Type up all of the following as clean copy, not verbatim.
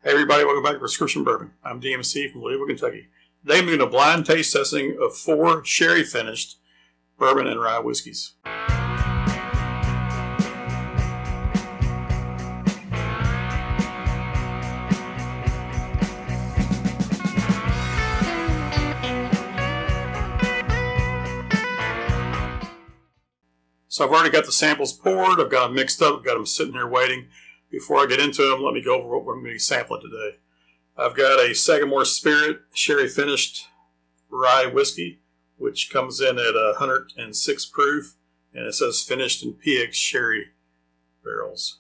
Hey everybody, welcome back to Prescription Bourbon. I'm DMC from Louisville, Kentucky. Today I'm doing a blind taste testing of 4 sherry finished bourbon and rye whiskeys. So I've already got the samples poured, I've got them mixed up, I've got them sitting here waiting. Before I get into them, let me go over what we're going to be sampling today. I've got a Sagamore Spirit Sherry Finished Rye Whiskey, which comes in at 106 proof, and it says finished in PX sherry barrels.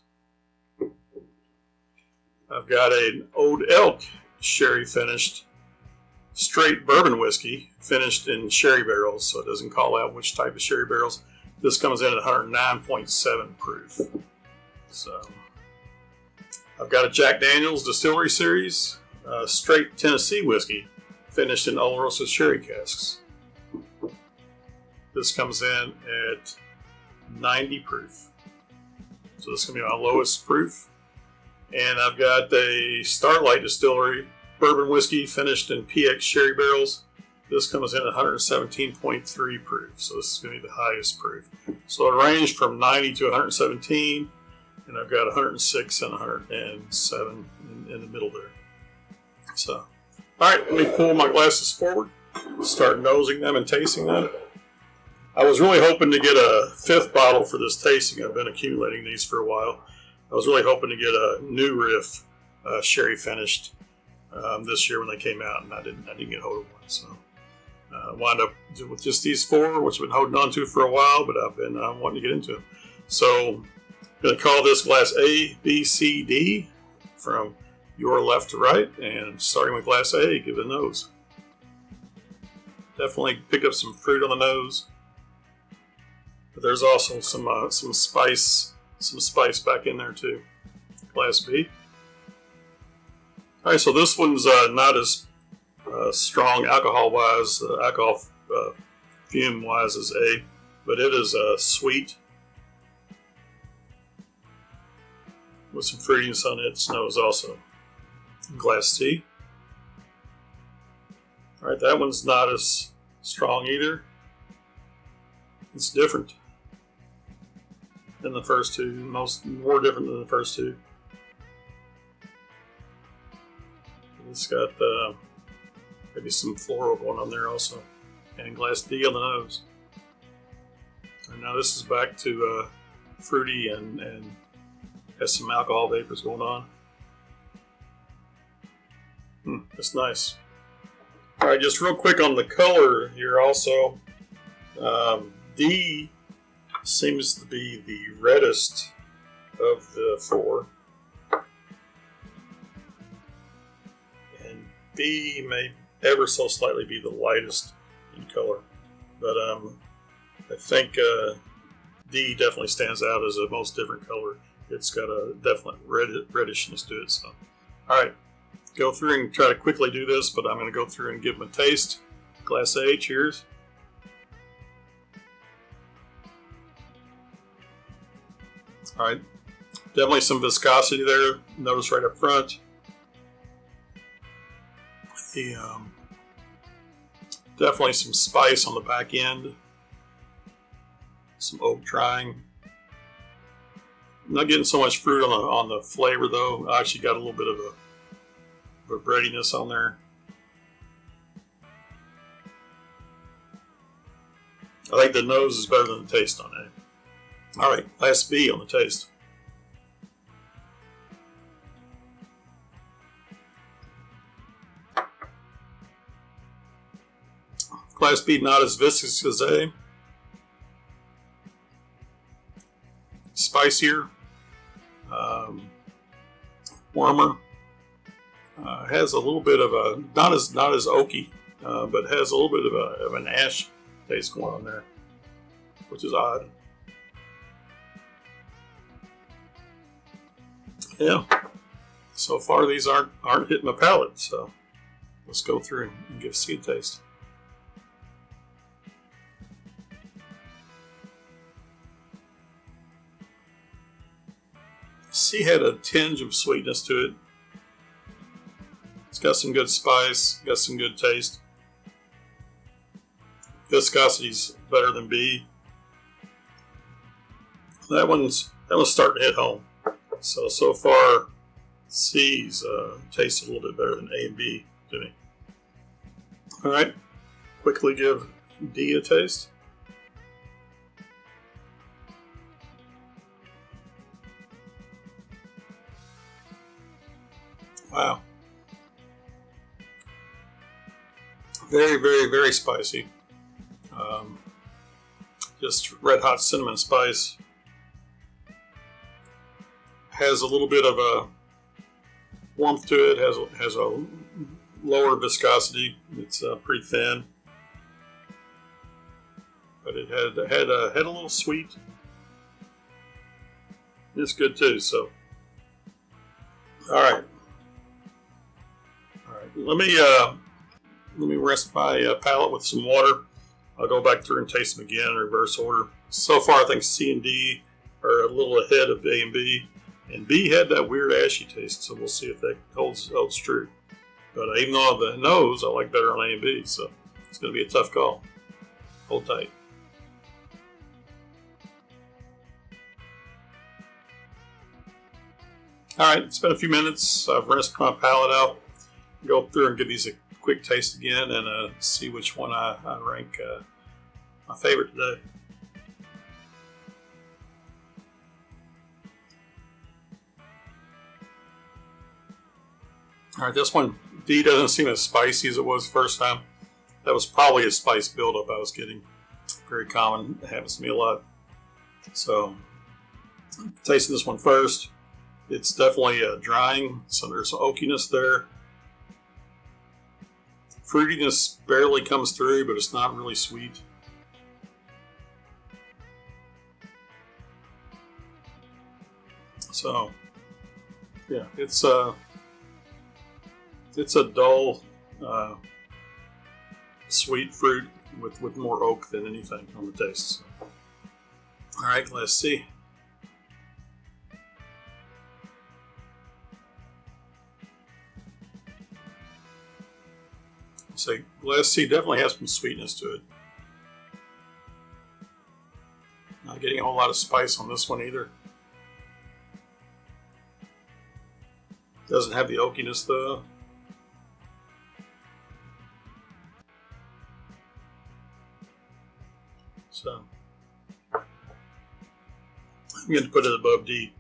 I've got an Old Elk Sherry Finished Straight Bourbon Whiskey, finished in sherry barrels, so it doesn't call out which type of sherry barrels. This comes in at 109.7 proof. So I've got a Jack Daniel's Distillery Series Straight Tennessee Whiskey, finished in Oloroso sherry casks. This comes in at 90 proof. So this is going to be my lowest proof. And I've got a Starlight Distillery Bourbon Whiskey, finished in PX sherry barrels. This comes in at 117.3 proof. So this is going to be the highest proof. So it ranged from 90 to 117. And I've got 106 and 107 in the middle there. So, alright, let me pull my glasses forward, start nosing them and tasting them. I was really hoping to get a 5th bottle for this tasting. I've been accumulating these for a while. I was really hoping to get a New Riff Sherry Finished this year when they came out, and I didn't get hold of one. So, wound up with just these 4, which I've been holding on to for a while, but I've been wanting to get into them. So, I'm going to call this glass A, B, C, D from your left to right, and starting with glass A, give it a nose. Definitely pick up some fruit on the nose, but there's also some spice back in there too. Glass B. All right, so this one's not as strong alcohol-wise, alcohol fume-wise as A, but it is sweet with some fruitiness on its nose also. Glass C. Alright, that one's not as strong either. It's different than the first two, more different than the first two. It's got maybe some floral going on there also. And glass D on the nose. And now this is back to fruity and has some alcohol vapors going on. That's nice. Alright, just real quick on the color here also. D seems to be the reddest of the 4. And B may ever so slightly be the lightest in color. But I think D definitely stands out as the most different color. It's got a definite reddishness to it. So, alright. Go through and try to quickly do this, but I'm going to go through and give them a taste. Glass A, cheers. Alright, definitely some viscosity there. Notice right up front. Definitely some spice on the back end. Some oak drying. Not getting so much fruit on the flavor though. I actually got a little bit of a breadiness on there. I think the nose is better than the taste on it. Alright, glass B on the taste. Glass B not as viscous as A. Spicier. Warmer. Has a little bit of a not as oaky, but has a little bit of an ash taste going on there, which is odd. Yeah. So far these aren't hitting my palate, so let's go through and give a good taste. C had a tinge of sweetness to it. It's got some good spice, got some good taste. Viscosity's better than B. That one's starting to hit home. So far, C's tasted a little bit better than A and B to me. All right, quickly give D a taste. Wow. Very, very, very spicy. Just red hot cinnamon spice. Has a little bit of a warmth to it. Has a lower viscosity. It's pretty thin, but it had a little sweet. It's good too. So, all right. Let me rest my palate with some water. I'll go back through and taste them again in reverse order. So far, I think C and D are a little ahead of A and B. And B had that weird ashy taste, so we'll see if that holds true. But even though the nose I like better on A and B, so it's going to be a tough call. Hold tight. All right, it's been a few minutes. I've rinsed my palate out. Go through and give these a quick taste again and see which one I rank my favorite today. All right, this one, D, doesn't seem as spicy as it was the first time. That was probably a spice buildup I was getting. Very common. It happens to me a lot. So, tasting this one first. It's definitely drying, so there's some oakiness there. Fruitiness barely comes through, but it's not really sweet. So, yeah, it's a dull, sweet fruit with more oak than anything on the taste. All right, let's see. So Glass C definitely has some sweetness to it. Not getting a whole lot of spice on this one either. Doesn't have the oakiness though. So I'm going to put it above D.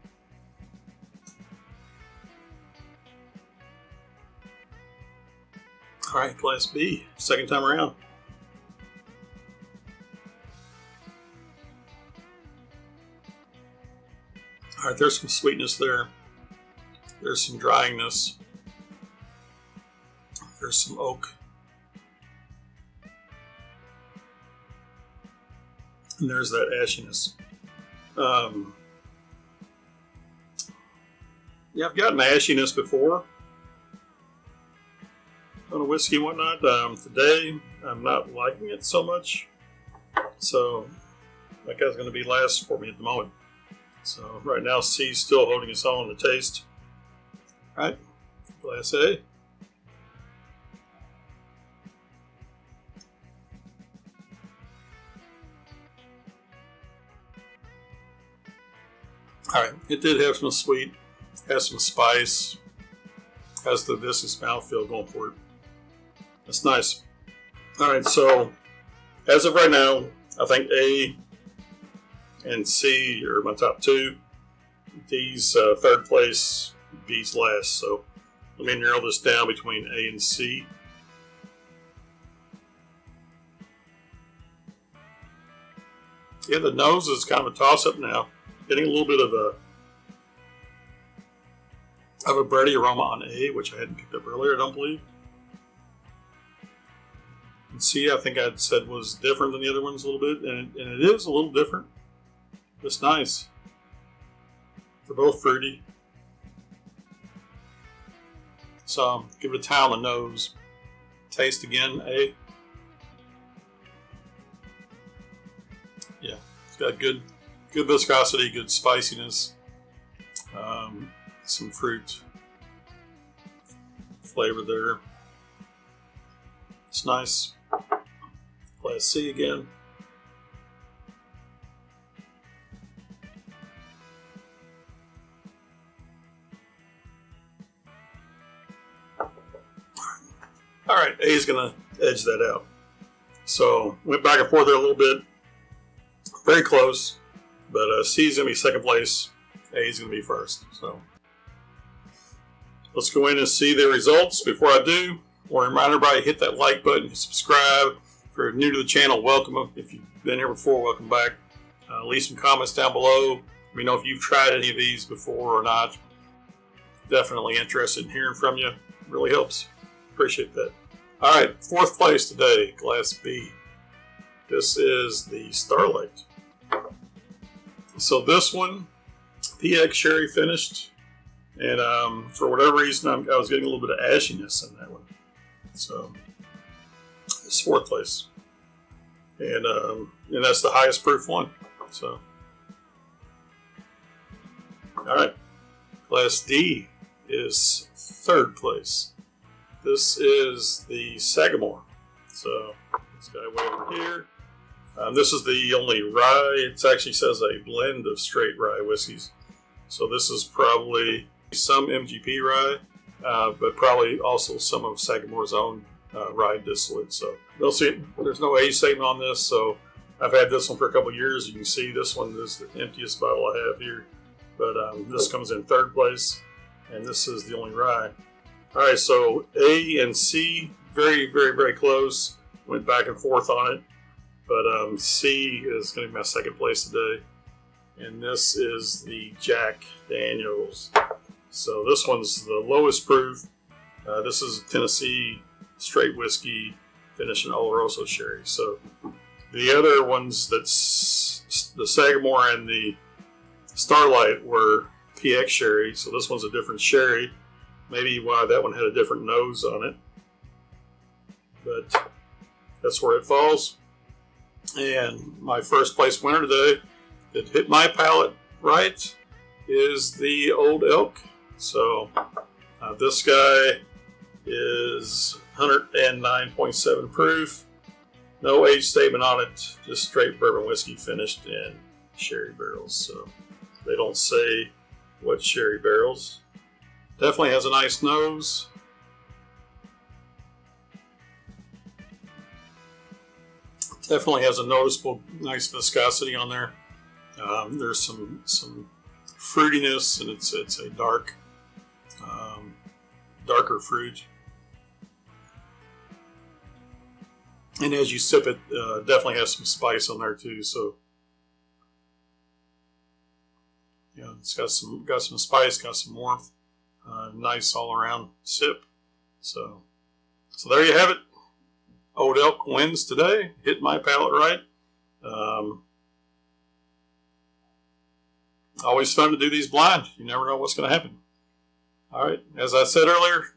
All right, Class B, second time around. All right, there's some sweetness there. There's some dryingness. There's some oak. And there's that ashiness. Yeah, I've gotten ashiness before on a whiskey and whatnot. Today, I'm not liking it so much. So, that guy's going to be last for me at the moment. So, right now, C's still holding its own in the taste. All right, Class A. All right, it did have some sweet, has some spice, has the viscous mouthfeel going for it. That's nice. All right, so as of right now, I think A and C are my top two. D's third place, B's last. So let me narrow this down between A and C. Yeah, the nose is kind of a toss-up now. Getting a little bit of a bready aroma on A, which I hadn't picked up earlier, I don't believe. And C, I think I'd said was different than the other ones a little bit, and it is a little different. It's nice. They're both fruity. So give it a tie on the nose. Taste again, A. Yeah, it's got good viscosity, good spiciness, some fruit flavor there. It's nice. Class C again. All right, A is going to edge that out. So went back and forth there a little bit. Very close, but C is going to be second place. A is going to be first. So let's go in and see the results. Before I do, I want to remind everybody, hit that like button, subscribe. If you're new to the channel, welcome. If you've been here before, welcome back. Leave some comments down below. Let me know if you've tried any of these before or not. Definitely interested in hearing from you. It really helps. Appreciate that. All right, fourth place today, Class B. This is the Starlight. So this one, PX Sherry Finished. And for whatever reason, I was getting a little bit of ashiness in that one. So it's fourth place. And that's the highest proof one. So, all right. Class D is third place. This is the Sagamore. So this guy way over here. This is the only rye. It actually says a blend of straight rye whiskeys. So this is probably some MGP rye, but probably also some of Sagamore's own rye distillate. So you'll see there's no age statement on this. So I've had this one for a couple of years. You can see this one is the emptiest bottle I have here. But this comes in third place, and this is the only rye. All right, so A and C, very, very, very close. Went back and forth on it. But C is going to be my second place today. And this is the Jack Daniels. So this one's the lowest proof. This is Tennessee straight whiskey finished in Oloroso sherry. So the other ones, that's the Sagamore and the Starlight, were PX sherry. So this one's a different sherry. Maybe why that one had a different nose on it. But that's where it falls. And my first place winner today, that hit my palate right, is the Old Elk. So this guy is 109.7 proof. No age statement on it. Just straight bourbon whiskey finished in sherry barrels. So they don't say what sherry barrels. Definitely has a nice nose. Definitely has a noticeable nice viscosity on there. There's some fruitiness, and it's a darker fruit. And as you sip it, definitely has some spice on there too. So yeah, it's got some spice, got some warmth. Nice all around sip. So there you have it. Old Elk wins today. Hit my palate right. Always fun to do these blind. You never know what's going to happen. All right. As I said earlier,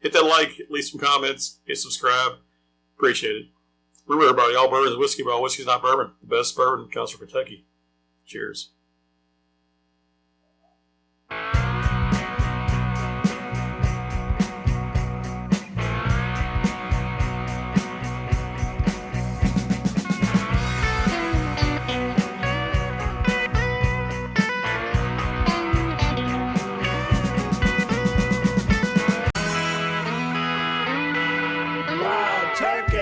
hit that like, leave some comments, hit subscribe. Appreciate it. Remember, everybody, all bourbon is whiskey, but all whiskey is not bourbon. The best bourbon comes from Kentucky. Cheers. Turkey.